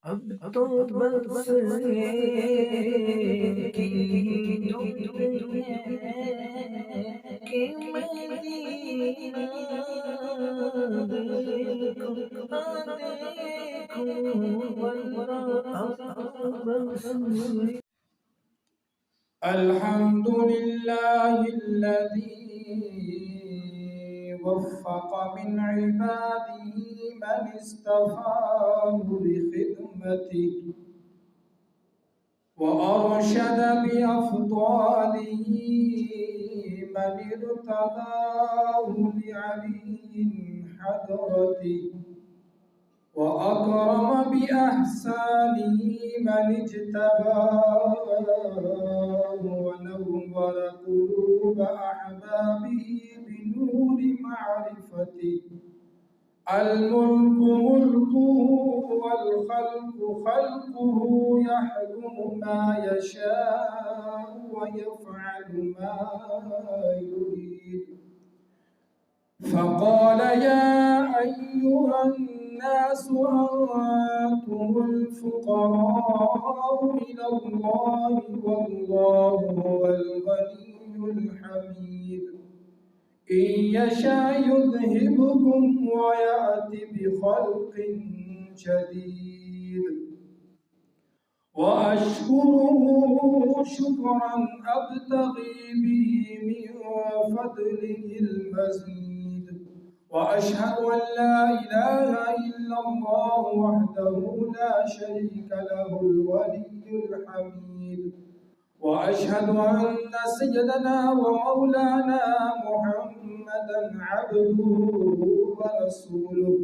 اب تو بس ایک ہی دھن ہے کہ مدینہ دیکھوں ورنہ اب بس الحمد لله الذي وفق من عباده من اصطفاه بخدمته وأرشد بأفضاله من ارتضاه لعلي حضرته وأكرم بأحسانه من اجتباه ونور قلوب أحبابه بنور معرفته. الملك ملكه والخلق خلقه يحكم ما يشاء ويفعل ما يريد. فقال يا أيها الناس أنتم الفقراء إلى الله والله هو الغني الحميد. إن يشاء يذهبكم ويأتي بخلق جديد. وأشكره شكرا أبتغي به من فضله المزيد. وأشهد أن لا إله إلا الله وحده لا شريك له الولي الحميد. وأشهد أن سيدنا ومولانا محمدا عبده ورسوله.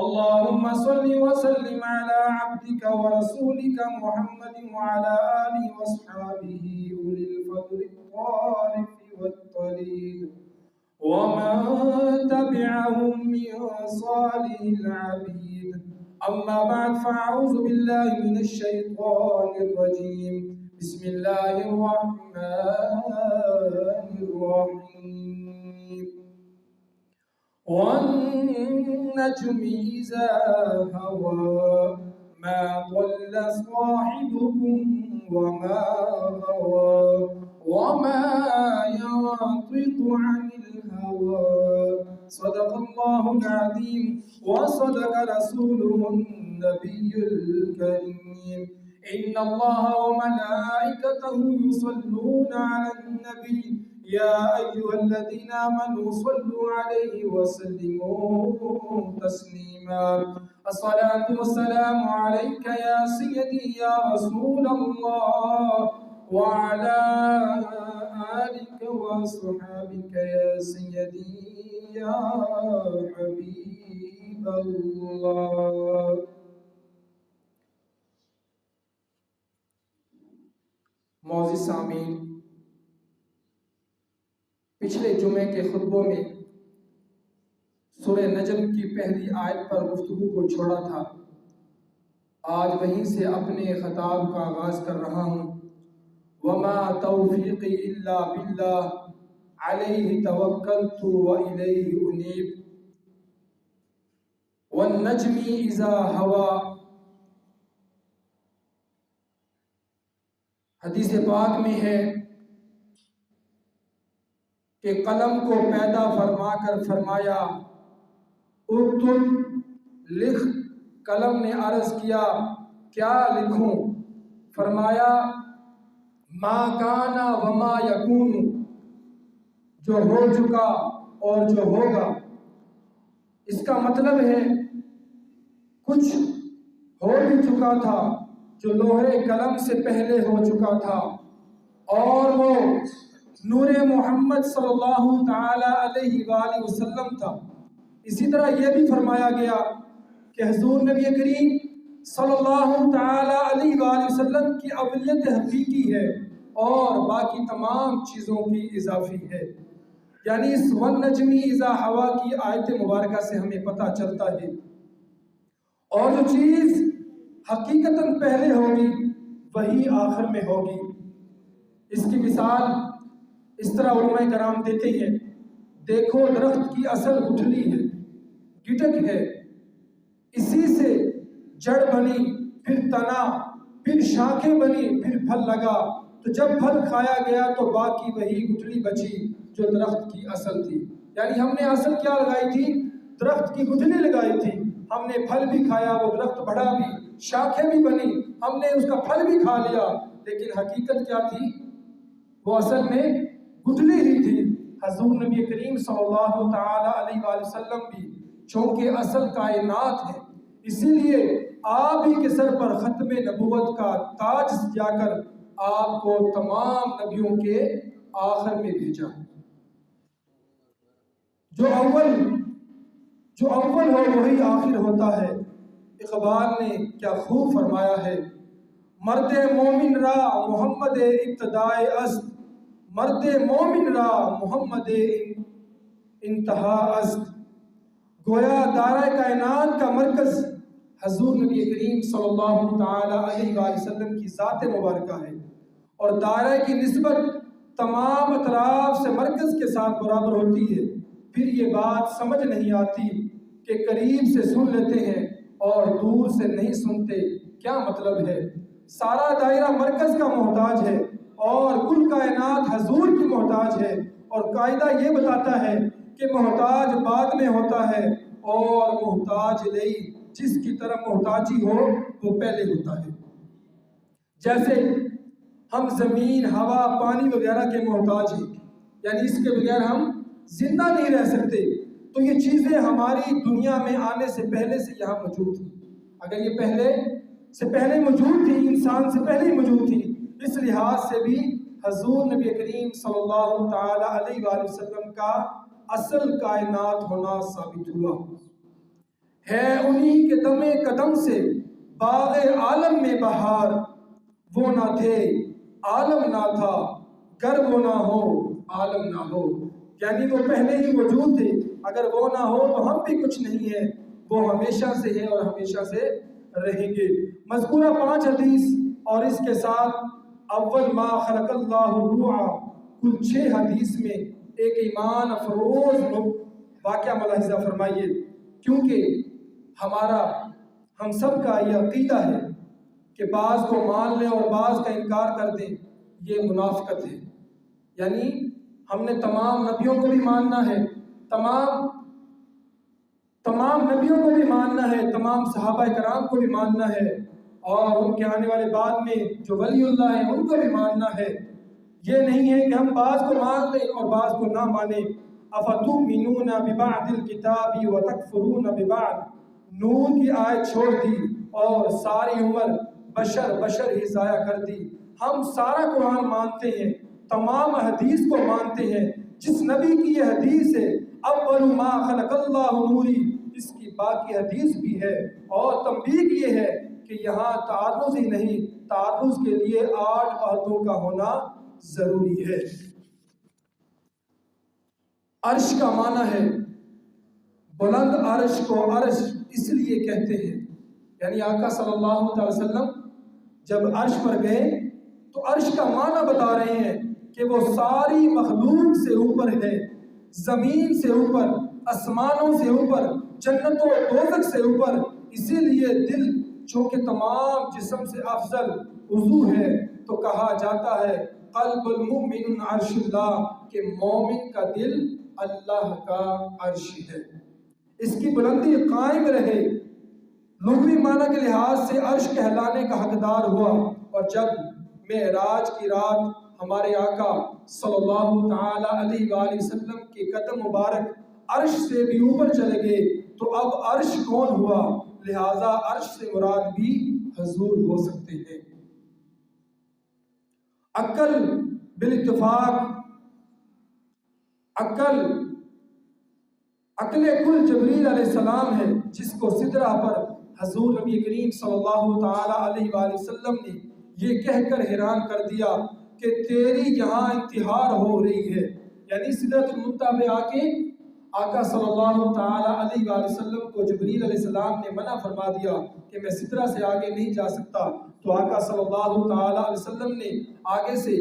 اللهم صل وسلم على عبدك ورسولك محمد وعلى آله وأصحابه أولي الفضل الطارف والطريد ومن تبعهم من صالح العبيد. أما بعد فأعوذ بالله من الشيطان الرجيم. بسم الله الرحمن الرحيم. والنجم إذا هوى ما ضل صاحبكم وما غوى وما ينطق عن الهوى. صدق الله العظيم وصدق رسوله النبي الكريم. إن الله وملائكته يصلون على النبي يا أيها الذين آمنوا صلوا عليه وسلموا تسليما. الصلاة والسلام عليك يا سيدي يا رسول الله وعلى آلك وصحابك يا سيدي يا حبيب الله. معزز سامعین، پچھلے جمعے کے خطبوں میں سورہ نجم کی پہلی آیت پر گفتگو کو چھوڑا تھا. آج وہیں سے اپنے خطاب کا آغاز کر رہا ہوں. وما توفیقی الا باللہ علیہ توکلت وإلیہ انیب. والنجم اذا ہوا. حدیث پاک میں ہے کہ قلم کو پیدا فرما کر فرمایا اکتب، لکھ. قلم نے عرض کیا کیا لکھوں؟ فرمایا ما کانا وما یکون، جو ہو چکا اور جو ہوگا. اس کا مطلب ہے کچھ ہو بھی چکا تھا جو لوہے قلم سے پہلے ہو چکا تھا، اور وہ نور محمد صلی اللہ تعالی علیہ وآلہ وسلم تھا. اسی طرح یہ بھی فرمایا گیا کہ حضور نبی کریم صلی اللہ تعالی علیہ وآلہ وسلم کی اولیت حقیقی ہے اور باقی تمام چیزوں کی اضافی ہے. یعنی اس والنجم اذا ہوا کی آیت مبارکہ سے ہمیں پتہ چلتا ہے اور جو چیز حقیقتاً پہلے ہوگی وہی آخر میں ہوگی. اس کی مثال اس طرح علماء کرام دیتے ہیں، دیکھو درخت کی اصل گٹھلی ہے، گٹک ہے، اسی سے جڑ بنی، پھر تنا، پھر شاخیں بنی، پھر پھل لگا، تو جب پھل کھایا گیا تو باقی وہی گٹھلی بچی جو درخت کی اصل تھی۔ یعنی ہم نے اصل کیا لگائی تھی؟ درخت کی گٹھلی لگائی تھی، ہم نے پھل بھی کھایا، وہ درخت بڑھا بھی، شاخیں بھی بنی، ہم نے اس کا پھل بھی کھا لیا، لیکن حقیقت کیا تھی؟ وہ اصل میں گٹھلی ہی تھی۔ حضور نبی کریم صلی اللہ تعالی علیہ وآلہ وسلم بھی چونکہ اصل کائنات ہے، اسی لیے آپ ہی کے سر پر ختم نبوت کا تاج سجا کر آپ کو تمام نبیوں کے آخر میں بھیجا۔ جو اول ہو وہی آخر ہوتا ہے۔ اقبال نے کیا خوب فرمایا ہے، مرد مومن را محمد ابتدائے است، مرد مومن را محمد انتہا است۔ گویا دائرہ کائنات کا مرکز حضور نبی کریم صلی اللہ تعالی علیہ وآلہ وسلم کی ذات مبارکہ ہے، اور دائرہ کی نسبت تمام اطراف سے مرکز کے ساتھ برابر ہوتی ہے۔ پھر یہ بات سمجھ نہیں آتی کہ قریب سے سن لیتے ہیں اور دور سے نہیں سنتے، کیا مطلب ہے؟ سارا دائرہ مرکز کا محتاج ہے اور کل کائنات حضور کی محتاج ہے، اور قاعدہ یہ بتاتا ہے کہ محتاج بعد میں ہوتا ہے اور محتاج لئی جس کی طرف محتاجی ہو وہ پہلے ہوتا ہے۔ جیسے ہم زمین، ہوا، پانی وغیرہ کے محتاج ہیں، یعنی اس کے بغیر ہم زندہ نہیں رہ سکتے، تو یہ چیزیں ہماری دنیا میں آنے سے پہلے سے یہاں موجود تھی۔ اگر یہ پہلے سے پہلے موجود تھی، انسان سے پہلے ہی موجود تھی، اس لحاظ سے بھی حضور نبی کریم صلی اللہ تعالی علیہ وآلہ وسلم کا اصل کائنات ہونا ثابت ہوا ہے۔ انہی کے دم قدم سے باغ عالم میں بہار، وہ نہ تھے عالم نہ تھا، گر وہ نہ ہو عالم نہ ہو۔ یعنی وہ پہلے ہی موجود تھے، اگر وہ نہ ہو تو ہم بھی کچھ نہیں ہیں، وہ ہمیشہ سے ہیں اور ہمیشہ سے رہیں گے۔ مذکورہ 5 حدیث اور اس کے ساتھ اول ما خلق اللہ الروح، کل 6 حدیث میں ایک ایمان افروز واقعہ ملاحظہ فرمائیے، کیونکہ ہم سب کا یہ عقیدہ ہے کہ بعض کو مان لیں اور بعض کا انکار کر دیں، یہ منافقت ہے۔ یعنی ہم نے تمام نبیوں کو بھی ماننا ہے، تمام نبیوں کو بھی ماننا ہے، تمام صحابہ کرام کو بھی ماننا ہے، اور ان کے آنے والے بعد میں جو ولی اللہ ہیں ان کو بھی ماننا ہے۔ یہ نہیں ہے کہ ہم بعض کو مان لیں اور بعض کو نہ مانیں۔ افتؤمنون ببعض الکتاب وتکفرون ببعض، نور کی آیت چھوڑ دی اور ساری عمر بشر ہی ضائع کر دی۔ ہم سارا قرآن مانتے ہیں، تمام حدیث کو مانتے ہیں، جس نبی کی یہ حدیث ہے اول ما خلق اللہ نوری، اس کی باقی حدیث بھی ہے، اور تنبیہ یہ ہے کہ یہاں تعرض ہی نہیں، تعرض کے لیے 8 عہدوں کا ہونا ضروری ہے۔ عرش کا معنی ہے بلند، عرش کو عرش اس لیے کہتے ہیں، یعنی آقا صلی اللہ علیہ وسلم جب عرش پر گئے تو عرش کا معنی بتا رہے ہیں کہ وہ ساری مخلوق سے اوپر ہے، زمین سے اوپر، آسمانوں سے اوپر، جنت و دوزخ سے اوپر۔ اسی لیے دل چونکہ تمام جسم سے افضل عضو ہے تو کہا جاتا ہے قلب المؤمن عرش اللہ، کہ مومن کا دل اللہ کا عرش ہے، اس کی بلندی قائم رہے۔ لغوی معنی کے لحاظ سے عرش کہلانے کا حقدار ہوا، اور جب معراج کی رات ہمارے آقا صلی اللہ تعالی علیہ وآلہ وسلم کے قدم مبارک عرش سے بھی اوپر چلے گئے تو اب عرش کون ہوا؟ لہذا عرش سے مراد بھی حضور ہو سکتے ہیں۔ عقل بالاتفاق، عقل کل جبریل علیہ السلام ہے، جس کو سدرہ پر حضور نبی کریم صلی اللہ تعالی علیہ وآلہ وسلم نے یہ کہہ کر حیران کر دیا کہ تیری یہاں انتہا ہو رہی ہے۔ یعنی سدرۃ المنتہا پہ آ کے آقا صلی اللہ تعالی علیہ وآلہ وسلم کو جبریل علیہ السلام نے منع فرما دیا کہ میں سدرہ سے آگے نہیں جا سکتا، تو آقا صلی اللہ تعالی علیہ وسلم نے آگے سے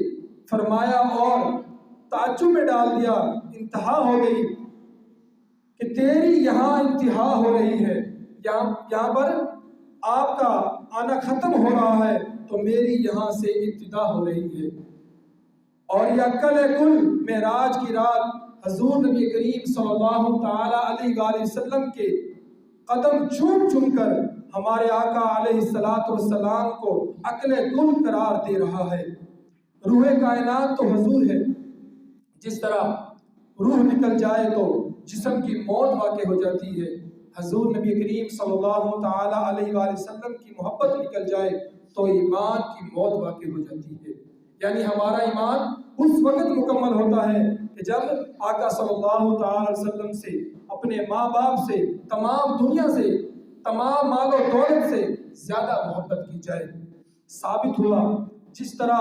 فرمایا اور تعجب میں ڈال دیا، انتہا ہو گئی کہ تیری یہاں انتہا ہو رہی ہے۔ یہاں پر آپ کا آنا ختم ہو رہا ہے تو میری یہاں سے ابتدا ہو رہی ہے۔ اور یہ کل معراج کی رات حضور نبی کریم صلی اللہ تعالی علیہ وآلہ وسلم کے قدم چوم چوم کر ہمارے آقا علیہ السلام کو عقل کل قرار دے رہا ہے۔ روح کائنات تو حضور ہے، جس طرح روح نکل جائے تو جسم کی موت واقع ہو جاتی ہے، حضور نبی کریم صلی اللہ تعالی علیہ وآلہ وسلم کی محبت نکل جائے تو ایمان کی موت واقع ہو جاتی ہے۔ یعنی ہمارا ایمان اس وقت مکمل ہوتا ہے کہ جب آقا صلی اللہ تعالی علیہ وسلم سے، اپنے ماں باپ سے، تمام دنیا سے، تمام مال و دولت سے زیادہ محبت کی جائے۔ ثابت ہوا جس طرح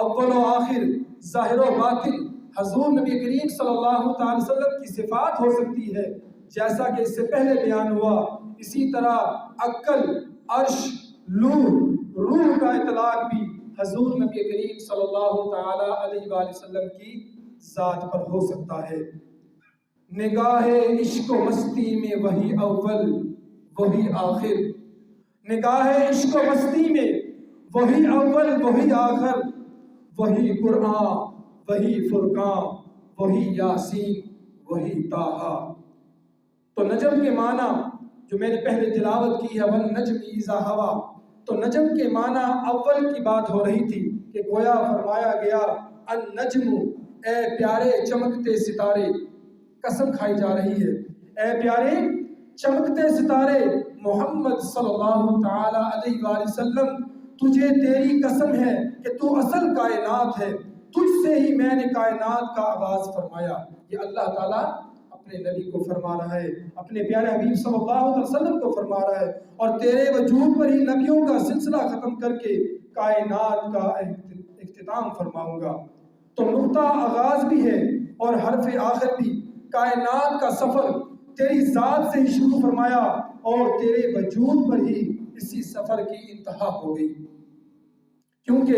اول و آخر، ظاہر و باطن حضور نبی کریم صلی اللہ تعالی وسلم کی صفات ہو سکتی ہے، جیسا کہ اس سے پہلے بیان ہوا، اسی طرح عقل، عرش، روح کا اطلاق بھی حضور نبی کریم صلی اللہ تعالی علیہ وآلہ وسلم کی ذات پر ہو سکتا ہے۔ نگاہ عشق و مستی میں وہی اول وہی آخر، نگاہ عشق و مستی میں وہی اول وہی آخر، وہی قرآن وہی فرقان وہی یاسین وہی طٰہٰ۔ تو نجم کے معنی جو میں نے پہلے تلاوت کی ہے، وَالنَّجْمِ إِذَا هَوَىٰ، تو نجم کے معنی اول کی بات ہو رہی تھی کہ گویا فرمایا گیا النجم، اے پیارے چمکتے ستارے، قسم کھائی جا رہی ہے، اے پیارے چمکتے ستارے محمد صلی اللہ تعالی علیہ وآلہ وسلم، تجھے تیری قسم ہے کہ تو اصل کائنات ہے، تجھ سے ہی میں نے کائنات کا آغاز فرمایا۔ یہ اللہ تعالیٰ اپنے نبی کو فرما رہا ہے، اپنے پیارے حبیب صلی اللہ علیہ وسلم کو فرما رہا ہے، اور تیرے وجود پر ہی نبیوں کا سلسلہ ختم کر کے کائنات کا اختتام فرماؤں گا۔ تو نقطہ آغاز بھی ہے اور حرف آخر بھی، کائنات کا سفر تیری ذات سے ہی شروع فرمایا اور تیرے وجود پر ہی اسی سفر کی انتہا ہو گئی، کیونکہ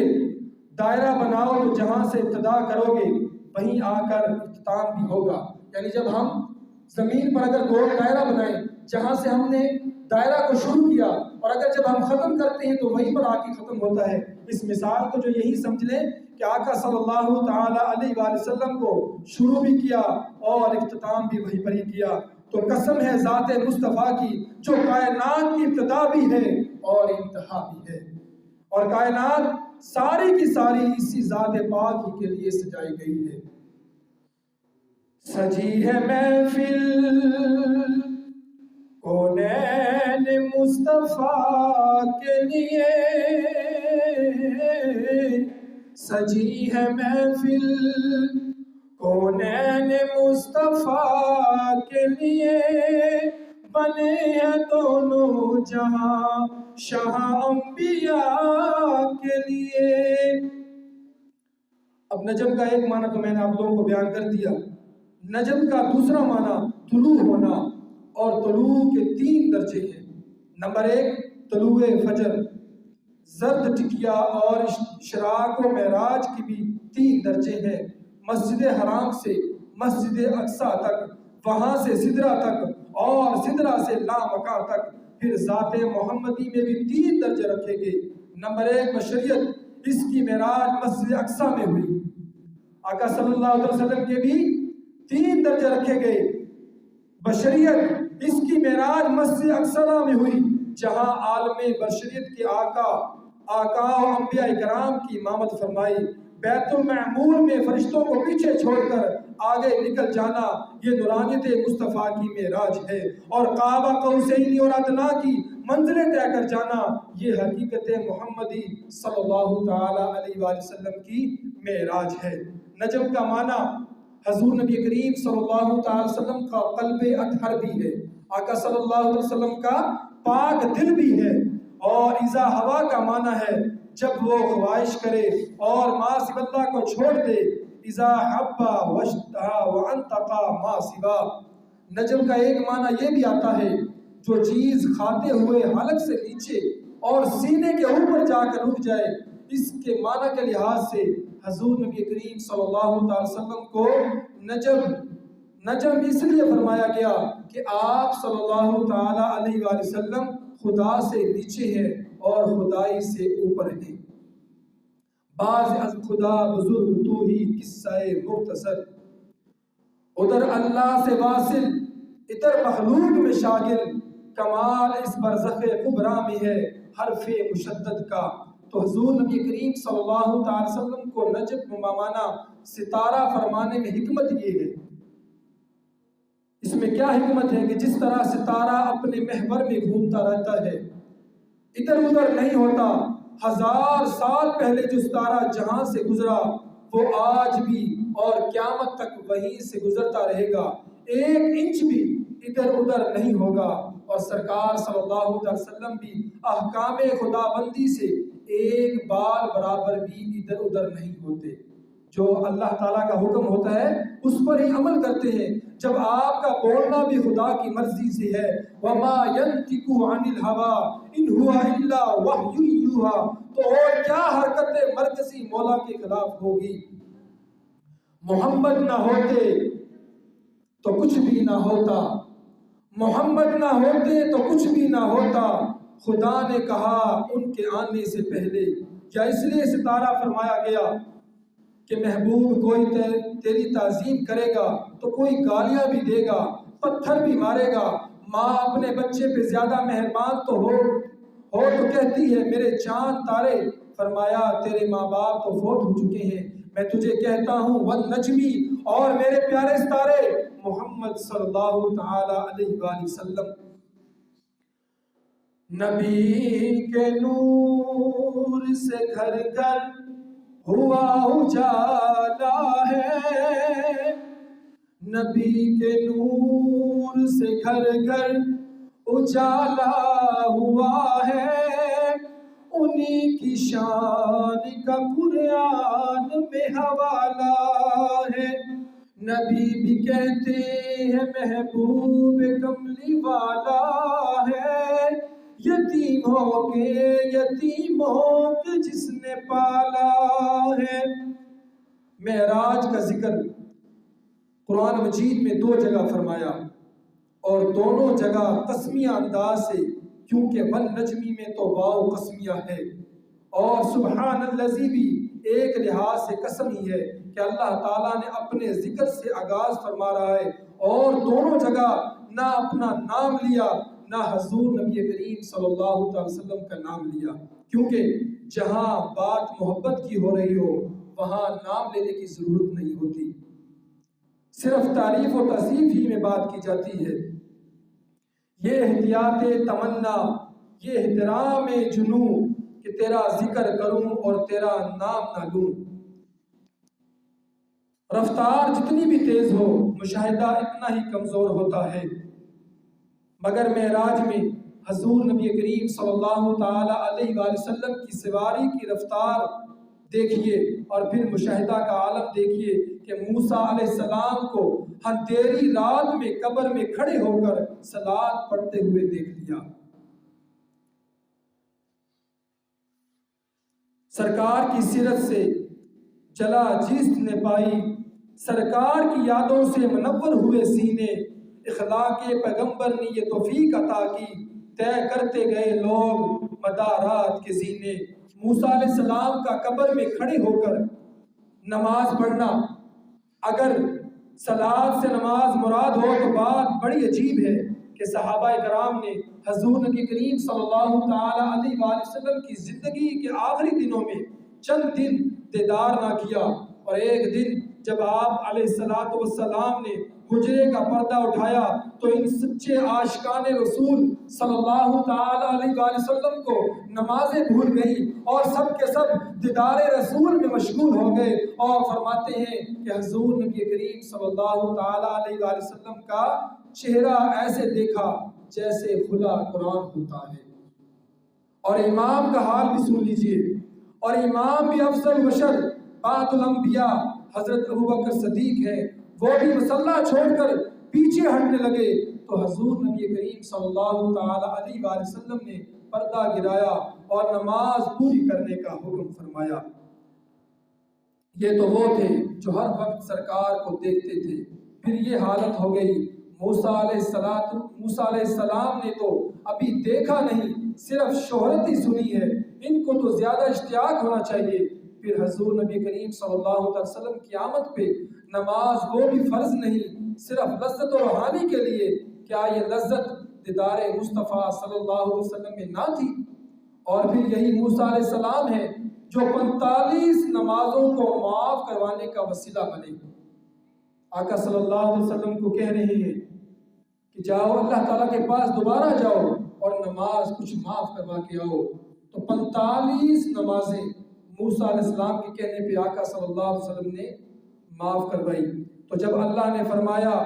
دائرہ بناؤ تو جہاں سے ابتدا کرو گے وہیں آ کر اختتام بھی ہوگا۔ یعنی جب ہم زمین پر اگر گول دائرہ بنائیں، جہاں سے ہم نے دائرہ کو شروع کیا، اور اگر جب ہم ختم کرتے ہیں تو وہیں پر آ کے ختم ہوتا ہے۔ اس مثال کو جو یہی سمجھ لیں کہ آقا صلی اللہ تعالی علیہ وآلہ وسلم کو شروع بھی کیا اور اختتام بھی وہیں پر ہی کیا۔ تو قسم ہے ذات مصطفیٰ کی جو کائنات کی ابتدا بھی ہے اور انتہا بھی ہے، اور کائنات ساری کی ساری اسی ذات پاک ہی کے لیے سجائی گئی ہے۔ سجی ہے محفل کونین مصطفیٰ کے لیے، سجی ہے محفل کونین مصطفیٰ کے لیے، بنے ہیں دونوں جہاں شاہ انبیاء کے لیے۔ اب نجم کا ایک معنی تو میں نے آپ لوگوں کو بیان کر دیا، نجم کا دوسرا معنی طلوع ہونا، اور طلوع کے 3 درجے ہیں۔ نمبر 1 طلوع فجر، زرد ٹکیا اور اشراق و معراج کی بھی 3 درجے ہیں، مسجد حرام سے مسجد اقصیٰ تک، وہاں سے سدرہ تک، اور سدرہ سے لامکاں تک، پھر ذات محمدی میں بھی 3 درجے رکھے گئے۔ نمبر 1 بشریت، اس کی معراج مسجد اقصیٰ میں ہوئی، آقا صلی اللہ علیہ وسلم کے بھی 3 درجے رکھے گئے۔ بشریت، اس کی معراج مسجد اقصیٰ میں ہوئی، جہاں عالم بشریت کے آقا و انبیاء کرام کی امامت فرمائی۔ بیت المعمور میں فرشتوں کو پیچھے چھوڑ کر آگے نکل جانا، یہ نورانیت مصطفیٰ کی معراج ہے، اور قاب قوسین اور ادنیٰ کی منزلیں طے کر جانا، یہ حقیقت محمدی صلی اللہ تعالی علیہ وآلہ وسلم کی معراج ہے۔ نجم کا معنی حضور نبی کریم صلی اللہ تعالی وسلم کا قلب اطہر بھی ہے، آقا صلی اللہ علیہ وسلم کا پاک دل بھی ہے، اور اذا ہوا کا معنی ہے جب وہ خواہش کرے اور ما سوی اللہ کو چھوڑ دے، اذا حبا واشتہا وانتقا ما سوا۔ نجم کا ایک معنی یہ بھی آتا ہے جو چیز کھاتے ہوئے حلق سے نیچے اور سینے کے اوپر جا کر رک جائے۔ اس کے معنی کے لحاظ سے حضور نبی کریم صلی اللہ تعالی وسلم کو نجم اس لیے فرمایا گیا کہ آپ صلی اللہ تعالی علیہ وآلہ وسلم خدا سے نیچے ہیں اور خدائی سے اوپر ہیں۔ باز از خدا بزرگ تو ہی قصہ مختصر، ادھر اللہ سے واصل ادھر مخلوق میں شاغل، کمال اس برزخ کبریٰ میں ہے حرف مشدد کا۔ تو حضور نبی کریم صلی اللہ تعالی وسلم کو نجم مانا ستارہ فرمانے میں حکمت یہ ہے۔ اس میں کیا حکمت ہے کہ جس طرح ستارہ اپنے محور میں گھومتا رہتا ہے، ادھر ادھر نہیں ہوتا، 1000 سال پہلے جو ستارہ جہاں سے گزرا وہ آج بھی اور قیامت تک وہیں سے گزرتا رہے گا، 1 انچ بھی ادھر ادھر نہیں ہوگا۔ اور سرکار صلی اللہ علیہ وسلم بھی احکام خدا بندی سے 1 بال برابر بھی ادھر ادھر نہیں ہوتے۔ جو اللہ تعالیٰ کا حکم ہوتا ہے اس پر ہی عمل کرتے ہیں۔ جب آپ کا بولنا بھی خدا کی مرضی سے ہے، وَمَا يَنْتِقُ عَنِ الْهَوَىٰ إِنْ هُوَ إِلَّا وَحْيٌ يُوحَىٰ، تو اور کیا حرکت مرکزی مولا کے خلاف ہوگی؟ محمد نہ ہوتے تو کچھ بھی نہ ہوتا، محمد نہ ہوتے تو کچھ بھی نہ ہوتا، خدا نے کہا ان کے آنے سے پہلے۔ کیا اس لیے ستارہ فرمایا گیا کہ محبوب کوئی تیری تعظیم کرے گا تو کوئی گالیاں بھی دے گا، پتھر بھی مارے گا۔ ماں اپنے بچے پہ زیادہ مہربان تو ہو تو کہتی ہے میرے چاند تارے، فرمایا تیرے ماں باپ تو فوت ہو چکے ہیں، میں تجھے کہتا ہوں والنجمی، اور میرے پیارے ستارے محمد صلی اللہ تعالی علیہ وآلہ وسلم۔ نبی کے نور سے گھر گھر ہوا اجالا ہے، نبی کے نور سے گھر گھر اجالا ہوا ہے، انہی کی شان کا قرآن میں حوالہ ہے۔ نبی بھی کہتے ہیں محبوب کملی والا ہے، یتیموں کے جس نے پالا ہے۔ معراج کا ذکر قرآن مجید میں 2 جگہ فرمایا، اور دونوں جگہ قسمیہ انداز سے، کیونکہ والنجمی میں تو واو قسمیہ ہے، اور سبحان الذی بھی ایک لحاظ سے قسم ہی ہے کہ اللہ تعالیٰ نے اپنے ذکر سے آغاز فرما رہا ہے، اور دونوں جگہ نہ اپنا نام لیا نہ حضور نبی کریم صلی اللہ علیہ وسلم کا نام لیا، کیونکہ جہاں بات محبت کی ہو رہی ہو وہاں نام لینے کی ضرورت نہیں ہوتی، صرف تعریف و توصیف ہی میں بات کی جاتی ہے۔ یہ احتیاط تمنا، یہ احترام جنوں کہ تیرا ذکر کروں اور تیرا نام نہ لوں۔ رفتار جتنی بھی تیز ہو مشاہدہ اتنا ہی کمزور ہوتا ہے، مگر معراج میں حضور نبی کریم صلی اللہ تعالی علیہ وآلہ وسلم کی سواری کی رفتار دیکھیے اور پھر مشاہدہ کا عالم دیکھیے کہ موسیٰ علیہ السلام کو اندھیری رات میں قبر میں کھڑے ہو کر صلاۃ پڑھتے ہوئے دیکھ لیا۔ سرکار کی سیرت سے جلا جیست نے پائی، سرکار کی یادوں سے منور ہوئے سینے، اخلاق پیغمبر نے یہ توفیق عطا کی، طے کرتے گئے لوگ مدارات کے زینے۔ موسیٰ علیہ السلام کا قبر میں کھڑے ہو کر نماز پڑھنا، اگر صلاۃ سے نماز مراد ہو تو بات بڑی عجیب ہے کہ صحابہ کرام نے حضور نبی کریم صلی اللہ تعالی علیہ وآلہ وسلم کی زندگی کے آخری دنوں میں چند دن دیدار نہ کیا، اور ایک دن جب آپ علیہ السلام نے حجرے کا پردہ اٹھایا تو ان سچے عاشقان رسول صلی اللہ تعالی علیہ وآلہ وسلم کو نمازیں بھول گئی اور سب کے سب دیدار رسول میں مشغول ہو گئے، اور فرماتے ہیں کہ حضور نبی کریم صلی اللہ تعالی علیہ وآلہ وسلم کا چہرہ ایسے دیکھا جیسے کھلا قرآن ہوتا ہے۔ اور امام کا حال بھی سن لیجئے، اور امام بھی افضل بشر بعد الانبیاء حضرت ابوبکر صدیق ہے، وہ بھی مصلی چھوڑ کر پیچھے ہٹنے لگے تو حضور نبی کریم صلی اللہ تعالی علیہ وآلہ وسلم نے پردہ گرایا اور نماز پوری کرنے کا حکم فرمایا۔ یہ تو وہ تھے جو ہر وقت سرکار کو دیکھتے تھے، پھر یہ حالت ہو گئی۔ موسیٰ علیہ السلام نے تو ابھی دیکھا نہیں صرف شہرت ہی سنی ہے، ان کو تو زیادہ اشتیاق ہونا چاہیے۔ پھر حضور نبی کریم صلی اللہ علیہ وسلم قیامت پہ نماز وہ بھی فرض نہیں، صرف لذت و روحانی کے لیے، کیا یہ لذت دیدار مصطفیٰ صلی اللہ علیہ وسلم میں نہ تھی؟ اور پھر یہی موسیٰ علیہ السلام ہے جو 45 نمازوں کو معاف کروانے کا وسیلہ بنے۔ آقا صلی اللہ علیہ وسلم کو کہہ رہے ہیں کہ جاؤ اللہ تعالیٰ کے پاس دوبارہ جاؤ اور نماز کچھ معاف کروا کے آؤ۔ تو 45 نمازیں موسیٰ علیہ السلام کے کہنے پہ آقا صلی اللہ علیہ وسلم نے معاف کروائی۔ تو جب اللہ نے فرمایا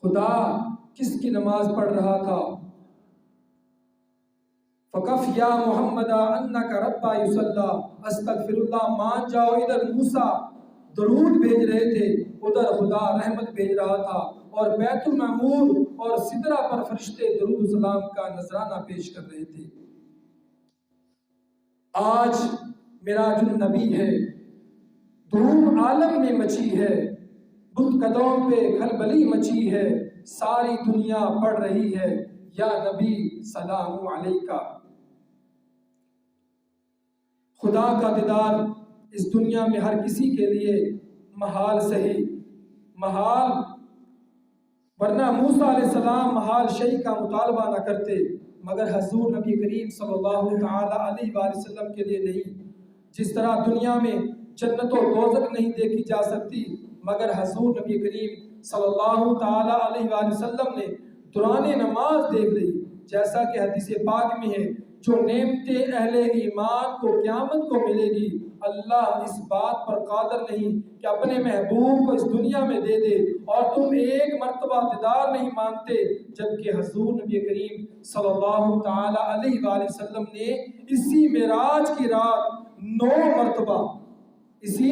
خدا کس کی نماز پڑھ رہا تھا، فَقَفْ يَا مُحَمَّدَ أَنَّكَ رَبَّا يُصَلَّى، استغفر اللہ، مان جاؤ، ادھر موسیٰ درود بھیج رہے تھے، ادھر خدا رحمت بھیج رہا تھا، اور بیت المعمور اور سدرہ پر فرشتے درود و سلام کا نذرانہ پیش کر رہے تھے۔ آج معراج النبی ہے، دھوم عالم میں مچی ہے، بت قدموں پہ کھلبلی مچی ہے، ساری دنیا پڑھ رہی ہے یا نبی سلام علیکہ۔ خدا کا دیدار اس دنیا میں ہر کسی کے لیے محال صحیح محال، ورنہ موسیٰ علیہ السلام محال شیء کا مطالبہ نہ کرتے، مگر حضور نبی کریم صلی اللہ تعالی علیہ وآلہ وسلم کے لیے نہیں۔ جس طرح دنیا میں جنت و دوزخ نہیں دیکھی جا سکتی، مگر حضور نبی کریم صلی اللہ تعالی علیہ وآلہ وسلم نے دوران نماز دیکھ لی، جیسا کہ حدیث پاک میں ہے جو نعمتیں اہل ایمان کو قیامت کو ملے گی، اللہ اس بات پر قادر نہیں کہ اپنے محبوب کو اس دنیا میں دے دے، اور تم ایک مرتبہ دیدار نہیں مانتے، جبکہ حضور نبی کریم صلی اللہ تعالی علیہ وآلہ وسلم نے اسی معراج کی رات 9 مرتبہ اسی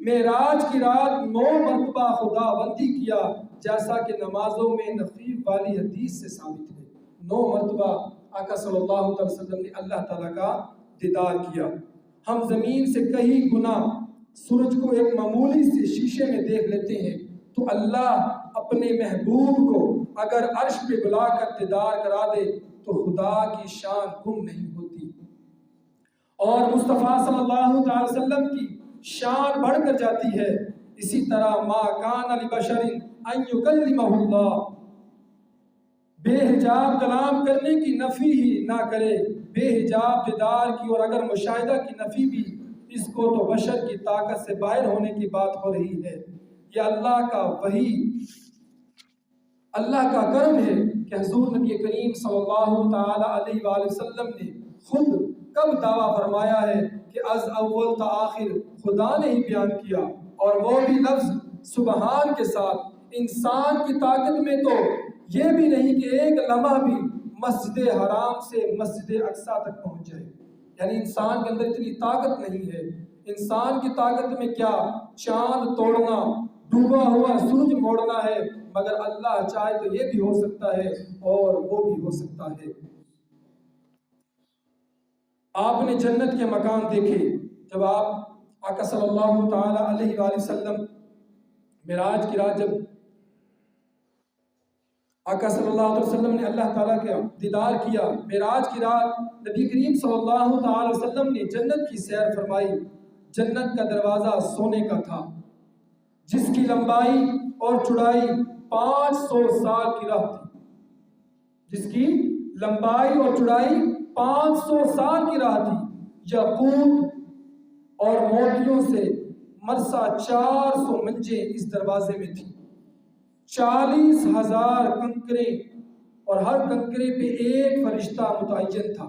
معراج کی رات 9 مرتبہ خدا بندی کیا، جیسا کہ نمازوں میں نخیف والی حدیث سے ثابت ہے۔ 9 مرتبہ آقا صلی اللہ علیہ وسلم نے اللہ تعالیٰ کا دیدار کیا۔ ہم زمین سے کہیں گنا سورج کو ایک معمولی سے شیشے میں دیکھ لیتے ہیں، تو اللہ اپنے محبوب کو اگر عرش پہ بلا کر دیدار کرا دے تو خدا کی شان کم نہیں ہوتی، اور مصطفیٰ صلی اللہ علیہ وسلم کی شان بڑھ کر جاتی ہے۔ اسی طرح ما کان لبشر ان یکلمہ اللہ، بے حجاب کلام کرنے کی نفی ہی نہ کرے، بے حجاب دیدار کی اور اگر مشاہدہ کی نفی بھی، اس کو تو بشر کی طاقت سے باہر ہونے کی بات ہو رہی ہے۔ یہ اللہ کا وحی، اللہ کا کرم ہے کہ حضور نبی کریم صلی اللہ تعالی علیہ وآلہ وسلم نے خود کب دعویٰ فرمایا ہے کہ از اول تا آخر خدا نے ہی بیان کیا، اور وہ بھی لفظ سبحان کے ساتھ۔ انسان کی طاقت میں تو یہ بھی نہیں کہ ایک لمحہ بھی مسجد حرام سے مسجد اقصیٰ تک پہنچ جائے، یعنی انسان کے اندر اتنی طاقت نہیں ہے۔ انسان کی طاقت میں کیا چاند توڑنا، ڈوبا ہوا سورج موڑنا ہے، مگر اللہ چاہے تو یہ بھی ہو سکتا ہے اور وہ بھی ہو سکتا ہے۔ آپ نے جنت کے مکان دیکھے، جب آپ آقا صلی اللہ تعالی علیہ وآلہ وسلم معراج کی رات جب آقا صلی اللہ علیہ وسلم نے اللہ تعالیٰ کا دیدار کیا، معراج کی رات نبی کریم صلی اللہ تعالی وسلم نے جنت کی سیر فرمائی۔ جنت کا دروازہ سونے کا تھا، جس کی لمبائی اور چوڑائی 500 سال کی راہ تھی، جس کی لمبائی اور چوڑائی 500 سال کی راہ تھی۔ یاقوت اور موتیوں سے مرصع 400 منجیں اس دروازے میں تھی، 40,000 کنکرے، اور ہر کنکرے پہ ایک فرشتہ متعین تھا،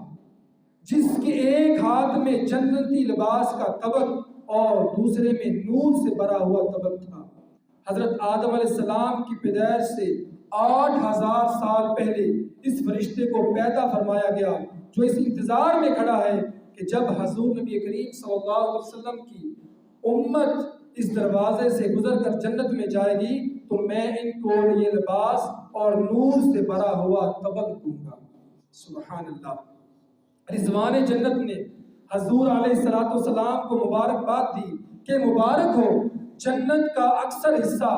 جس کے ایک ہاتھ میں جنتی لباس کا طبق اور دوسرے میں نور سے بھرا ہوا طبق تھا۔ حضرت آدم علیہ السلام کی پیدائش سے 8,000 سال پہلے اس فرشتے کو پیدا فرمایا گیا، جو اس انتظار میں کھڑا ہے کہ جب حضور نبی کریم صلی اللہ علیہ وسلم کی امت اس دروازے سے گزر کر جنت میں جائے گی تو میں ان کو یہ لباس اور نور سے بھرا ہوا طبق دوں گا۔ سبحان اللہ۔ رضوان جنت نے حضور علیہ السلام کو مبارکباد دی کہ مبارک ہو، جنت کا اکثر حصہ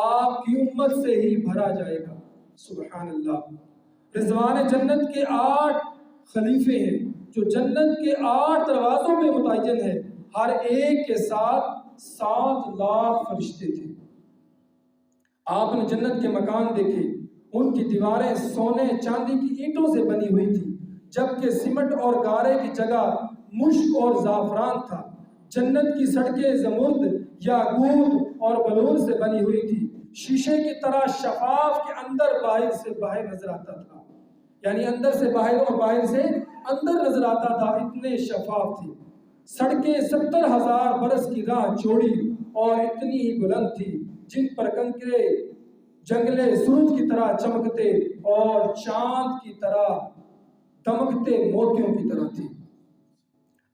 آپ کی امت سے ہی بھرا جائے گا۔ سبحان اللہ۔ رضوان جنت کے 8 خلیفے ہیں جو جنت کے 8 دروازوں پہ متعین ہے، ہر ایک کے ساتھ 7 لاکھ فرشتے تھے۔ آپ نے جنت کے مکان دیکھے، ان کی دیواریں سونے چاندی کی اینٹوں سے بنی ہوئی تھی، جبکہ سمٹ اور گارے کی جگہ مشک اور زعفران تھا۔ جنت کی سڑکیں زمرد، یاقوت اور بلور سے بنی ہوئی تھی، شیشے کی طرح شفاف کے اندر باہر سے باہر نظر آتا تھا، یعنی اندر سے باہر اور باہر سے اندر نظر آتا تھا، اتنے شفاف تھی۔ سڑکیں 70,000 برس کی راہ چوڑی اور اتنی ہی بلند تھی، جن پر کنکرے جنگلے سورج کی طرح چمکتے اور چاند کی طرح دمکتے موتیوں کی طرح تھی۔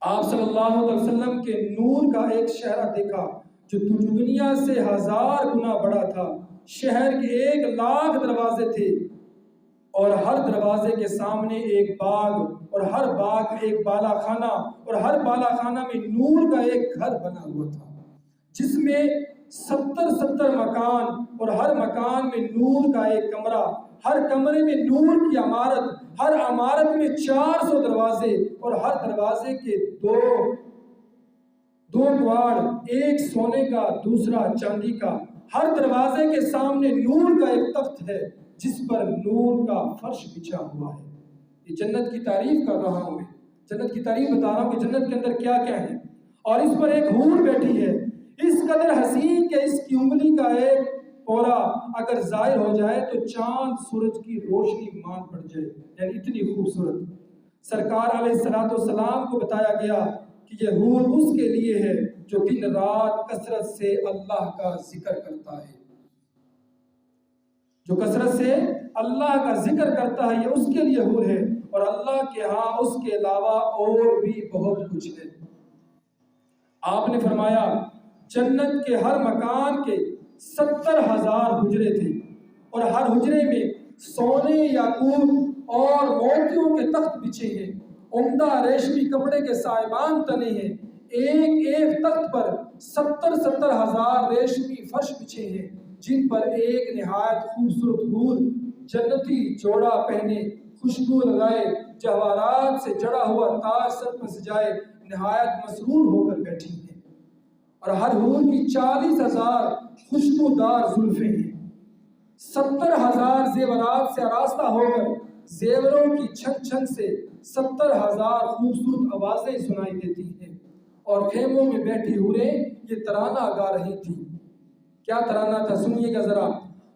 آپ صلی اللہ علیہ وسلم کے نور کا ایک شہرہ دیکھا جو دنیا سے 1000 گنا بڑا تھا۔ شہر کے 1,00,000 دروازے تھے اور ہر دروازے کے سامنے ایک باغ، اور ہر باغ میں ایک بالا خانہ، اور ہر بالا خانہ میں نور کا ایک گھر بنا ہوا تھا، جس میں 70 مکان، اور ہر مکان میں نور کا ایک کمرہ، ہر کمرے میں نور کی عمارت، ہر عمارت میں 400 دروازے، اور ہر دروازے کے دو کواڑ، ایک سونے کا دوسرا چاندی کا۔ ہر دروازے کے سامنے نور کا ایک تخت ہے جس پر نور کا فرش بچھا ہوا ہے۔ یہ جنت کی تعریف کر رہا ہوں میں، جنت کی تعریف بتا رہا ہوں کہ جنت کے اندر کیا کیا ہے، اور اس پر ایک حور بیٹھی ہے، اس قدر حسین کہ اس کی انگلی کا ایک پورا اگر ظاہر ہو جائے تو چاند سورج کی روشنی مان پڑ جائے، یعنی اتنی خوبصورت۔ سرکار علیہ السلام کو بتایا گیا کہ یہ حور اس کے لیے ہے جو دن رات کثرت سے اللہ کا ذکر کرتا ہے، جو کثرت سے اللہ کا ذکر کرتا ہے، یہ اس کے لیے حور ہے، اور اللہ کے ہاں اس کے علاوہ اور بھی بہت کچھ ہے۔ آپ نے فرمایا جنت کے ہر مکان کے 70,000 حجرے تھے، اور ہر حجرے میں سونے، یاقوت اور موتیوں کے تخت بچھے ہیں، عمدہ ریشمی کپڑے کے سائبان تنے ہیں، ایک ایک تخت پر 70,000 ریشمی فرش بچھے ہیں، جن پر ایک نہایت خوبصورت حور جنتی جوڑا پہنے، خوشبو لگائے، جواہرات سے جڑا ہوا تاج سر پر سجائے نہایت مسرور ہو کر بیٹھی ہیں، اور ہر حور کی 40,000 خوشبودار زلفیں ہیں، 70,000 زیورات سے آراستہ ہو کر زیوروں کی چھن چھن سے 70,000 خوبصورت آوازیں سنائی دیتی ہیں، اور خیموں میں بیٹھی حوریں یہ ترانہ گا رہی تھی۔ کیا ترانہ تھا؟ سنیے گا ذرا۔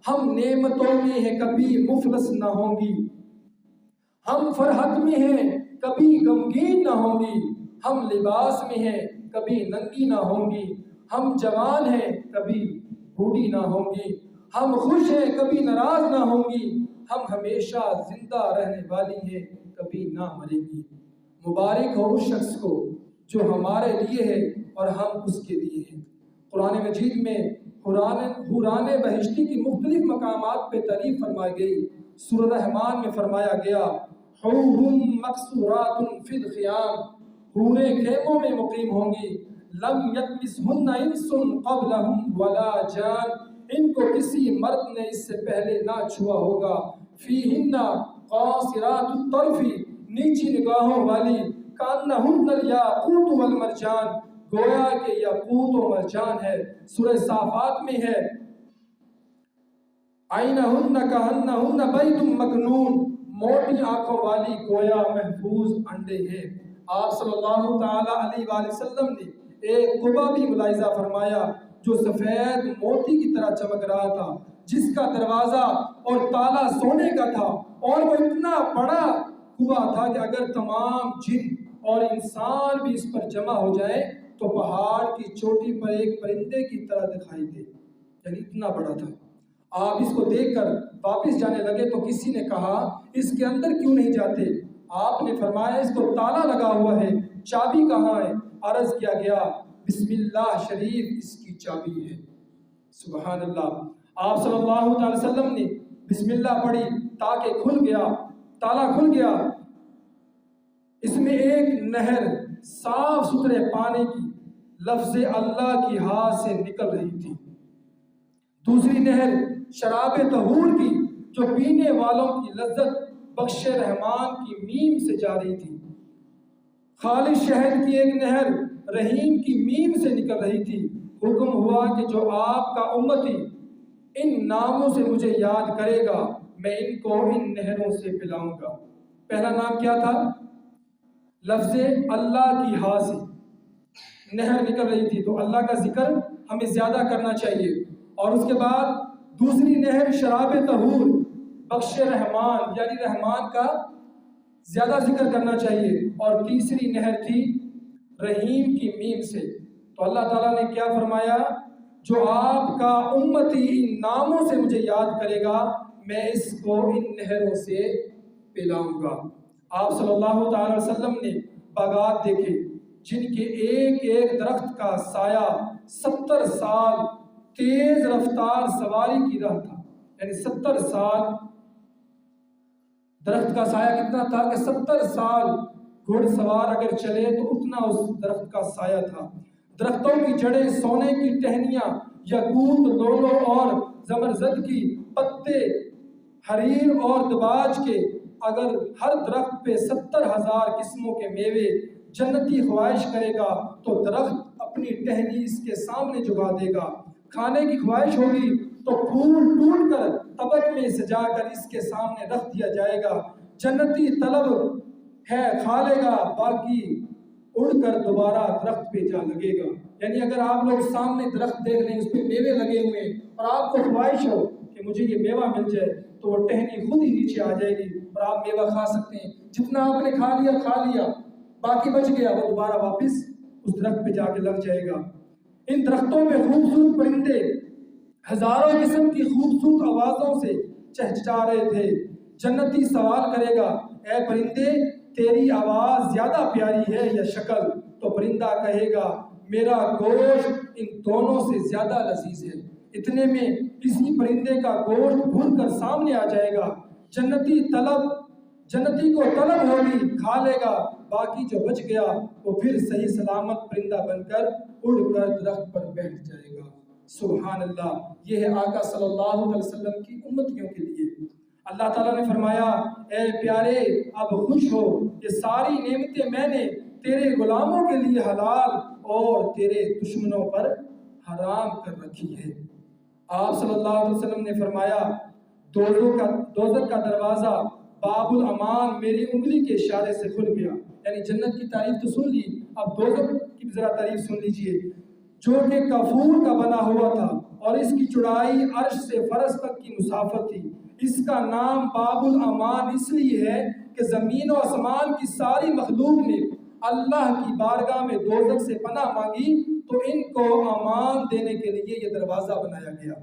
ہم نعمتوں میں ہیں کبھی مفلس نہ ہوں گی، ہم فرحت میں ہیں کبھی غمگین نہ ہوں گی، ہم لباس میں ہیں کبھی ننگی نہ ہوں گی، ہم جوان ہیں کبھی بوڑھی نہ ہوں گی، ہم خوش ہیں کبھی ناراض نہ ہوں گی، ہم ہمیشہ زندہ رہنے والی ہیں کبھی نہ مریں گی۔ مبارک ہو اس شخص کو جو ہمارے لیے ہے اور ہم اس کے لیے ہیں۔ قرآن مجید میں حوران بہشتی کی مختلف مقامات پہ تعریف فرمائی گئی۔ سورہ رحمان میں فرمایا گیا حور مقصورات فی الخیام، حوریں خیموں میں مقیم ہوں گی، لم یطمثہن انس قبلہم ولا جان، ان کو کسی مرد نے اس سے پہلے نہ چھوا ہوگا، فیہن قاصرات الطرف، نیچی نگاہوں والی، کانہن الیاقوت والمرجان، گویا کہ یاقوت و مرجان ہے۔ سورہ صافات میں ہے عینہن کہنہن بیت مکنون، موٹی آنکھوں والی گویا محفوظ انڈے ہیں۔ آپ صلی اللہ تعالی علیہ وآلہ وسلم نے ایک قبا بھی ملاحظہ فرمایا جو سفید موتی کی طرح چمک رہا تھا، جس کا دروازہ اور تالا سونے کا تھا، اور وہ اتنا بڑا قبا تھا کہ اگر تمام جن اور انسان بھی اس پر جمع ہو جائیں تو پہاڑ کی چوٹی پر ایک پرندے کی طرح دکھائی دے، یعنی اتنا بڑا تھا۔ آپ اس کو دیکھ کر واپس جانے لگے تو کسی نے کہا اس کے اندر کیوں نہیں جاتے؟ آپ نے فرمایا اس کو تالا لگا ہوا ہے، چابی کہاں ہے؟ عرض کیا گیا بسم اللہ شریف اس کی چابی ہے۔ سبحان اللہ۔ آپ صلی اللہ علیہ وسلم نے بسم اللہ پڑھی تاکہ کھل گیا، تالا کھل گیا، اس میں ایک نہر صاف ستھرے پانی کی لفظ اللہ کی ہاتھ سے نکل رہی تھی، دوسری نہر شراب طہور کی جو پینے والوں کی لذت بخش رحمان کی میم سے جاری تھی، خالص شہد کی ایک نہر رحیم کی میم سے نکل رہی تھی۔ حکم ہوا کہ جو آپ کا امتی ان ناموں سے مجھے یاد کرے گا میں ان کو ان نہروں سے پلاؤں گا۔ پہلا نام کیا تھا؟ لفظ اللہ کی ہا سے نہر نکل رہی تھی، تو اللہ کا ذکر ہمیں زیادہ کرنا چاہیے۔ اور اس کے بعد دوسری نہر شراب طہور، بخش رحمان یعنی رحمان کا زیادہ ذکر کرنا چاہیے۔ اور تیسری نہر تھی رحیم کی میم سے۔ تو اللہ تعالیٰ نے کیا فرمایا؟ جو آپ کا امتی ان ناموں سے مجھے یاد کرے گا میں اس کو ان نہروں سے پلاؤں گا۔ آپ صلی اللہ تعالی وسلم نے باغات دیکھے جن کے ایک ایک درخت کا سایہ 70 سال تیز رفتار سواری کی راہ تھا، یعنی 70 سال درخت کا سایہ کتنا تھا کہ 70 سال گھوڑ سوار اگر چلے تو اتنا اس درخت کا سایہ تھا۔ درختوں کی جڑیں سونے کی ٹہنیاں، یاقوت، لولو اور زمرجد کی پتے، حریر اور دباج کے، اگر ہر درخت پہ 70,000 قسموں کے میوے جنتی خواہش کرے گا تو درخت اپنی ٹہنی اس کے سامنے جھکا دے گا۔ کھانے کی خواہش ہوگی تو پھول ٹوٹ کر طبق میں سجا کر اس کے سامنے رکھ دیا جائے گا۔ جنتی طلب ہے کھا لے گا، باقی اڑ کر دوبارہ درخت پہ جا لگے گا۔ یعنی اگر آپ لوگ سامنے درخت دیکھ لیں، اس پہ میوے لگے ہوئے اور آپ کو خواہش ہو کہ مجھے یہ میوہ مل جائے تو وہ ٹہنی خود ہی نیچے آ جائے گی اور آپ میوہ کھا سکتے ہیں۔ جتنا آپ نے کھا لیا باقی بچ گیا وہ دوبارہ واپس اس درخت پہ جا کے لگ جائے گا۔ ان درختوں پہ خوبصورت پرندے ہزاروں قسم کی خوبصورت آوازوں سے چہچہا رہے تھے۔ جنتی سوال کرے گا، اے پرندے تیری آواز زیادہ پیاری ہے یا شکل؟ تو پرندہ کہے گا میرا گوشت ان دونوں سے زیادہ لذیذ ہے۔ اتنے میں کسی پرندے کا گوشت بھون کر سامنے آ جائے گا۔ جنتی کو طلب ہوگی، کھا لے گا، باقی جو بچ گیا وہ پھر صحیح سلامت پرندہ بن کر اڑ کر درخت پر بیٹھ جائے گا۔ سبحان اللہ، یہ ہے آقا صلی اللہ علیہ وسلم کی امتیوں کے لیے۔ اللہ تعالیٰ نے فرمایا اے پیارے اب خوش ہو، یہ ساری نعمتیں میں نے تیرے غلاموں کے لیے حلال اور تیرے دشمنوں پر حرام کر رکھی ہے۔ آپ صلی اللہ علیہ وسلم نے فرمایا دوزخ کا دروازہ باب الامان میری انگلی کے اشارے سے کھل گیا۔ یعنی جنت کی تعریف تو سن لی، اب دوزخ کی ذرا تعریف سن لیجئے۔ جو کہ کافور کا بنا ہوا تھا اور اس کی چوڑائی عرش سے فرش تک کی مسافت تھی۔ اس کا نام باب الامان اس لیے ہے کہ زمین و آسمان کی ساری مخلوق نے اللہ کی بارگاہ میں دوزخ سے پناہ مانگی تو ان کو امان دینے کے لیے یہ دروازہ بنایا گیا۔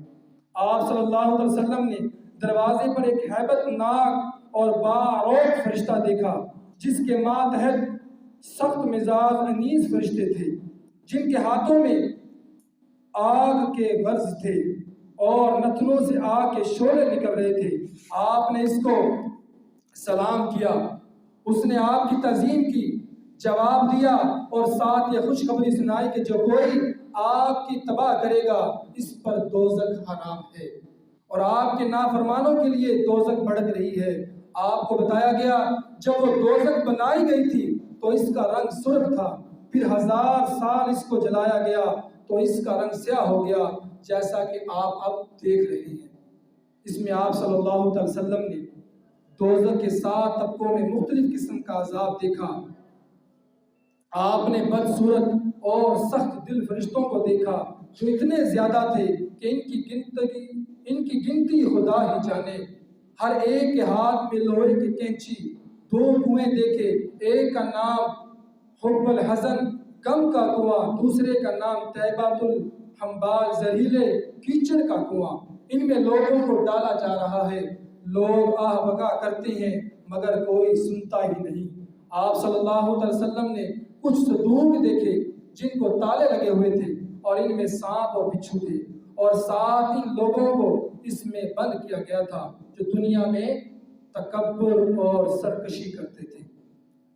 آپ صلی اللہ علیہ وسلم نے دروازے پر ایک ہیبت ناک اور باروق فرشتہ دیکھا جس کے ماتحت سخت مزاج انیس فرشتے تھے جن کے ہاتھوں میں آگ کے غرض تھے اور نتنوں سے آگ کے شعلے نکل رہے تھے۔ آپ نے اس کو سلام کیا، اس نے آپ کی تعظیم کی، جواب دیا اور ساتھ یہ خوشخبری سنائی کہ جو کوئی آپ کی تباہ کرے گا اس پر دوزخ حرام ہے اور آپ کے نافرمانوں کے لیے دوزخ بھڑک رہی ہے۔ آپ کو بتایا گیا جب وہ دوزخ بنائی گئی تھی تو اس کا رنگ سرخ تھا، پھر 1000 سال اس کو جلایا گیا تو اس کا رنگ سیاہ ہو گیا جیسا کہ آپ اب دیکھ رہے ہیں۔ اس میں آپ صلی اللہ علیہ وسلم نے دوزخ کے 7 طبقوں میں مختلف قسم کا عذاب دیکھا۔ آپ نے بدصورت اور سخت دل فرشتوں کو دیکھا جو اتنے زیادہ تھے کہ ان کی گنتی خدا ہی جانے۔ ہر ایک کے ہاتھ میں لوہے کی کینچی، 2 کنویں دیکھے، ایک کا نام حب الحزن غم کا کنواں، دوسرے کا نام طیبۃ الحنبال زہریلے کیچڑ کا کنواں۔ ان میں لوگوں کو ڈالا جا رہا ہے، لوگ آہ بکا کرتے ہیں مگر کوئی سنتا ہی نہیں۔ آپ صلی اللہ علیہ وسلم نے کچھ صندوق دیکھے جن کو تالے لگے ہوئے تھے اور ان میں سانپ اور بچھو تھے اور ساتھ ان لوگوں کو اس میں بند کیا گیا تھا جو دنیا میں تکبر اور سرکشی کرتے تھے۔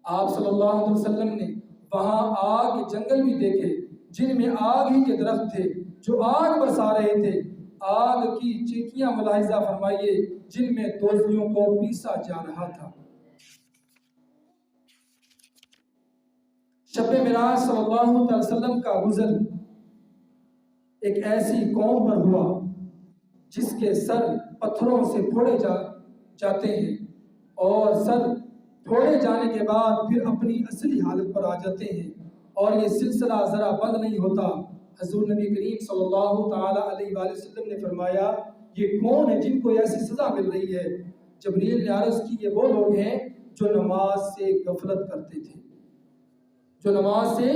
آپ صلی اللہ علیہ وسلم نے وہاں آگ کے جنگل بھی دیکھے جن میں آگ ہی کے درخت تھے جو آگ برسا رہے تھے آگ کی چیخیاں ملاحظہ فرمائیے جن میں دوزیوں کو پیسا جا رہا تھا۔ شب معراج صلی اللہ علیہ وسلم کا گزر ایک ایسی قوم پر ہوا جس کے سر پتھروں سے پھوڑے جاتے ہیں اور سر پھوڑے جانے کے بعد پھر اپنی اصلی حالت پر آ جاتے ہیں، اور یہ سلسلہ ذرا بند نہیں ہوتا۔ حضور نبی کریم صلی اللہ تعالی علیہ وآلہ وسلم نے فرمایا یہ کون ہے جن کو ایسی سزا مل رہی ہے؟ جبریل نے عرض کی یہ وہ لوگ ہیں جو نماز سے غفلت کرتے تھے، جو نماز سے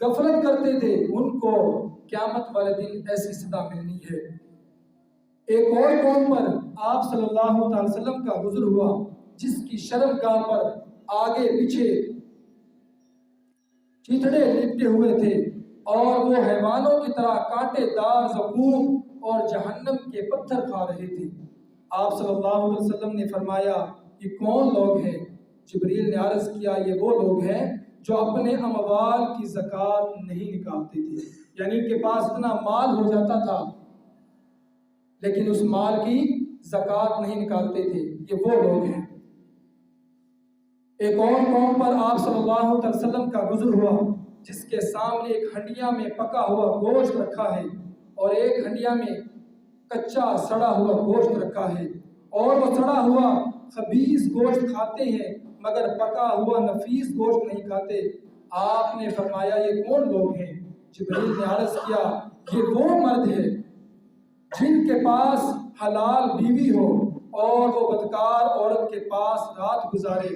غفلت کرتے تھے، ان کو قیامت والے دن ایسی سزا ملنی ہے۔ ایک اور قوم پر آپ صلی اللہ تعالی وسلم کا گزر ہوا جس کی شرمگاہ پر آگے پیچھے چیتڑے لپٹے ہوئے تھے اور وہ حیوانوں کی طرح کانٹے دار زقوم اور جہنم کے پتھر کھا رہے تھے۔ آپ صلی اللہ علیہ وسلم نے فرمایا یہ کون لوگ ہیں؟ جبریل نے عرض کیا یہ وہ لوگ ہیں جو اپنے اموال کی زکوٰۃ نہیں نکالتے تھے، یعنی ان کے پاس اتنا مال ہو جاتا تھا لیکن اس مال کی زکوٰۃ نہیں نکالتے تھے، یہ وہ لوگ ہیں۔ ایک اور قوم پر آپ صلی اللہ علیہ وسلم کا گزر ہوا جس کے سامنے ایک ہنڈیا میں پکا ہوا گوشت رکھا ہے اور ایک ہنڈیا میں کچا سڑا ہوا گوشت رکھا ہے، اور وہ سڑا ہوا خبیث گوشت کھاتے ہیں مگر پکا ہوا نفیس گوشت نہیں کھاتے۔ آپ نے فرمایا یہ کون لوگ ہیں؟ جبریل نے عرض کیا یہ وہ مرد ہے جن کے پاس حلال بیوی ہو اور وہ بدکار عورت کے پاس رات گزارے،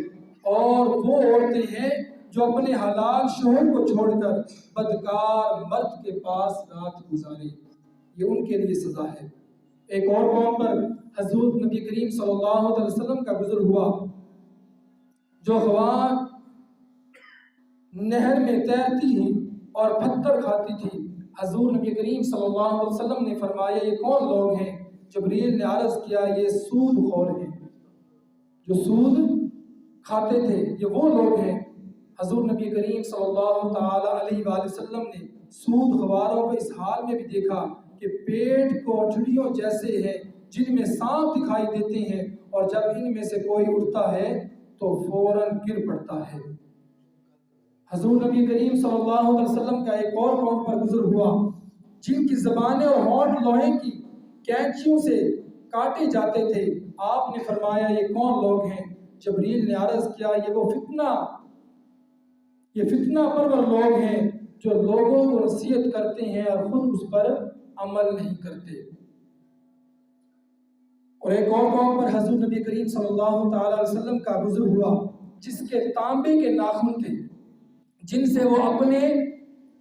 اور وہ عورتیں ہیں جو اپنے حلال شوہر کو چھوڑ کر بدکار مرد کے پاس رات گزارے، یہ ان کے لیے سزا ہے۔ ایک اور قوم پر حضور نبی کریم صلی اللہ علیہ وسلم کا گزر ہوا جو خوان نہر میں تیرتی ہیں اور پتھر کھاتی تھی۔ حضور نبی کریم صلی اللہ علیہ وسلم نے فرمایا یہ کون لوگ ہیں؟ جبریل نے عرض کیا یہ سود خور ہیں، جو سود کھاتے تھے، یہ وہ لوگ ہیں۔ حضور نبی کریم صلی اللہ تعالی علیہ وآلہ وسلم نے سود خواروں کو اس حال میں بھی دیکھا کہ پیٹ کوٹڑیوں جیسے ہیں جن میں سانپ دکھائی دیتے ہیں، اور جب ان میں سے کوئی اٹھتا ہے تو فوراً گر پڑتا ہے۔ حضور نبی کریم صلی اللہ علیہ وسلم کا ایک اور قوم پر گزر ہوا جن کی زبانیں اور ہونٹ لوہے کی کینچیوں سے کاٹے جاتے تھے۔ آپ نے فرمایا یہ کون لوگ ہیں؟ جبریل نے عرض کیا یہ فتنہ پرور لوگ ہیں جو لوگوں کو نصیحت کرتے ہیں اور خود اس پر عمل نہیں کرتے۔ اور ایک اور قوم پر حضور نبی کریم صلی اللہ تعالی علیہ وسلم کا گزر ہوا جس کے تانبے کے ناخن تھے جن سے وہ اپنے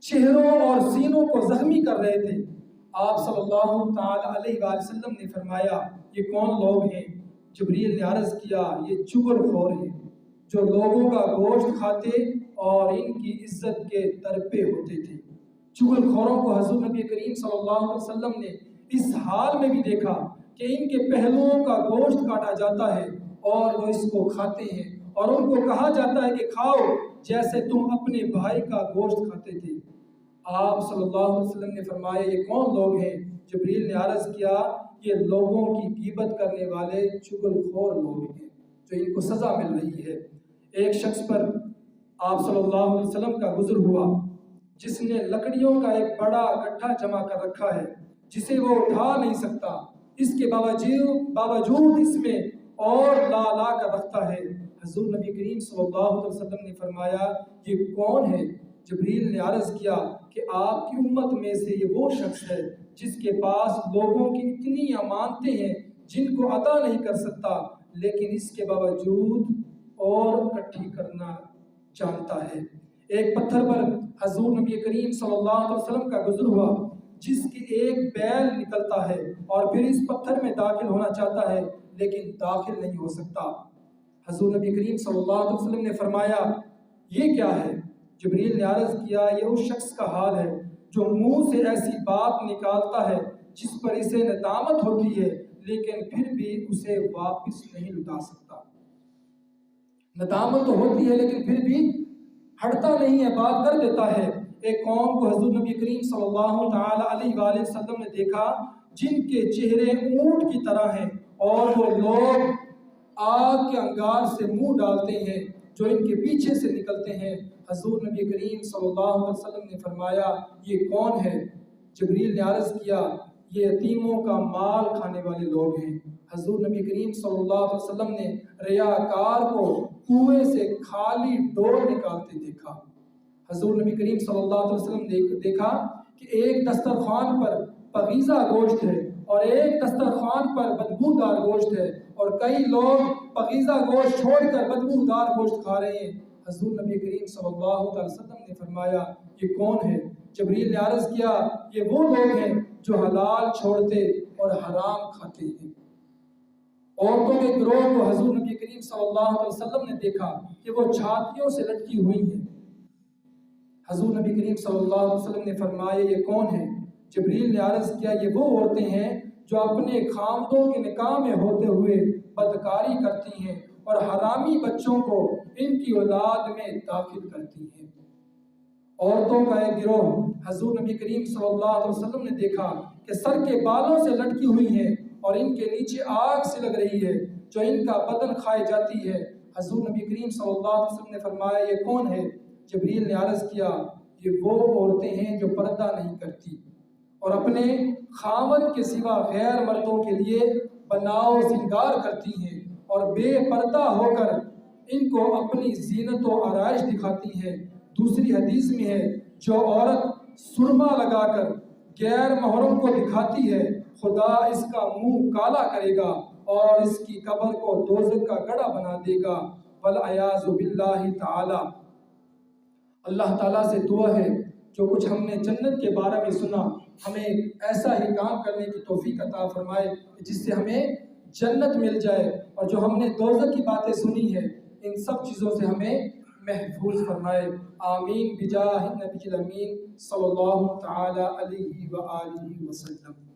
چہروں اور سینوں کو زخمی کر رہے تھے۔ آپ صلی اللہ تعالی علیہ وآلہ وسلم نے فرمایا یہ کون لوگ ہیں؟ جبریل نے عرض کیا یہ چغل خور ہیں جو لوگوں کا گوشت کھاتے اور ان کی عزت کے درپے ہوتے تھے۔ چغل خوروں کو حضور نبی کریم صلی اللہ علیہ وسلم نے اس حال میں بھی دیکھا کہ ان کے پہلوؤں کا گوشت کاٹا جاتا ہے اور وہ اس کو کھاتے ہیں، اور ان کو کہا جاتا ہے کہ کھاؤ جیسے تم اپنے بھائی کا گوشت کھاتے تھے۔ آپ صلی اللہ علیہ وسلم نے فرمایا یہ کون لوگ ہیں؟ جبریل نے عرض کیا یہ لوگوں کی غیبت کرنے والے چغل خور لوگ ہیں جو ان کو سزا مل رہی ہے۔ ایک شخص پر آپ صلی اللہ علیہ وسلم کا گزر ہوا جس نے لکڑیوں کا ایک بڑا گٹھا جمع کر رکھا ہے جسے وہ اٹھا نہیں سکتا، اس کے باوجود اس میں اور لا لا کر رکھتا ہے۔ حضور نبی کریم صلی اللہ علیہ وسلم نے فرمایا یہ کون ہے؟ جبریل نے عرض کیا کہ آپ کی امت میں سے یہ وہ شخص ہے جس کے پاس لوگوں کی اتنی امانتیں ہیں جن کو ادا نہیں کر سکتا، لیکن اس کے باوجود اور اکٹھی کرنا جانتا ہے۔ ایک پتھر پر حضور نبی کریم صلی اللہ علیہ وسلم کا گزر ہوا جس کی ایک بیل نکلتا ہے اور پھر اس پتھر میں داخل ہونا چاہتا ہے لیکن داخل نہیں ہو سکتا۔ حضور نبی کریم صلی اللہ علیہ وسلم نے فرمایا یہ کیا ہے؟ جبریل نے عرض کیا یہ اس شخص کا حال ہے جو منہ سے ایسی بات نکالتا ہے جس پر اسے ندامت ہوتی ہے لیکن پھر بھی اسے واپس نہیں لٹا سکتا۔ ندامت تو ہوتی ہے لیکن پھر بھی ہٹتا نہیں ہے، بات کر دیتا ہے۔ ایک قوم کو حضور نبی کریم صلی اللہ تعالی علیہ وآلہ وسلم نے دیکھا جن کے چہرے اونٹ کی طرح ہیں اور وہ لوگ آگ کے انگار سے منہ ڈالتے ہیں جو ان کے پیچھے سے نکلتے ہیں۔ حضور نبی کریم صلی اللہ علیہ وسلم نے فرمایا یہ کون ہے؟ جبریل نے عرض کیا یہ یتیموں کا مال کھانے والے لوگ ہیں۔ حضور نبی کریم صلی اللہ علیہ وسلم نے ریاکار کو کنویں سے خالی ڈول نکالتے دیکھا۔ حضور نبی کریم صلی اللہ علیہ وسلم نے دیکھا کہ ایک دسترخوان پر پاکیزہ گوشت ہے اور ایک دسترخوان پر بدبودار گوشت ہے اور کئی لوگ پاکیزہ گوشت چھوڑ کر بدبودار گوشت کھا رہے ہیں۔ حضور نبی کریم صلی اللہ علیہ وسلم نے فرمایا یہ کون ہے؟ جبریل نے عرض کیا یہ وہ لوگ ہیں جو حلال چھوڑتے اور حرام کھاتے ہیں۔ عورتوں کے گروہ کو حضور نبی کریم صلی اللہ علیہ وسلم نے دیکھا کہ وہ چھاتیوں سے لٹکی ہوئی ہیں۔ حضور نبی کریم صلی اللہ علیہ وسلم نے فرمایا یہ کون ہے؟ جبریل نے عرض کیا یہ وہ عورتیں ہیں جو اپنے خامدوں کے نکاح میں ہوتے ہوئے بدکاری کرتی ہیں اور حرامی بچوں کو ان کی اولاد میں داخل کرتی ہیں۔ عورتوں کا ایک گروہ حضور نبی کریم صلی اللہ علیہ وسلم نے دیکھا کہ سر کے بالوں سے لٹکی ہوئی ہیں اور ان کے نیچے آگ سے لگ رہی ہے جو ان کا بدن کھائی جاتی ہے۔ حضور نبی کریم صلی اللہ علیہ وسلم نے فرمایا یہ کون ہے؟ جبریل نے عرض کیا یہ وہ عورتیں ہیں جو پردہ نہیں کرتی اور اپنے خاوند کے سوا غیر مردوں کے لیے بناؤ سنگار کرتی ہیں اور بے پردہ ہو کر ان کو اپنی زینت و آرائش دکھاتی ہیں۔ دوسری حدیث میں ہے جو عورت سرما لگا کر غیر محرم کو دکھاتی ہے خدا اس کا منہ کالا کرے گا اور اس کی قبر کو دوزخ کا گڑھا بنا دے گا والعیاذ باللہ تعالی۔ اللہ تعالیٰ سے دعا ہے جو کچھ ہم نے جنت کے بارے میں سنا ہمیں ایسا ہی کام کرنے کی توفیق عطا فرمائے جس سے ہمیں جنت مل جائے، اور جو ہم نے دوزخ کی باتیں سنی ہے ان سب چیزوں سے ہمیں محفوظ فرمائے۔ آمین بجاہ النبی الامین صلی اللہ تعالی علیہ وآلہ وسلم۔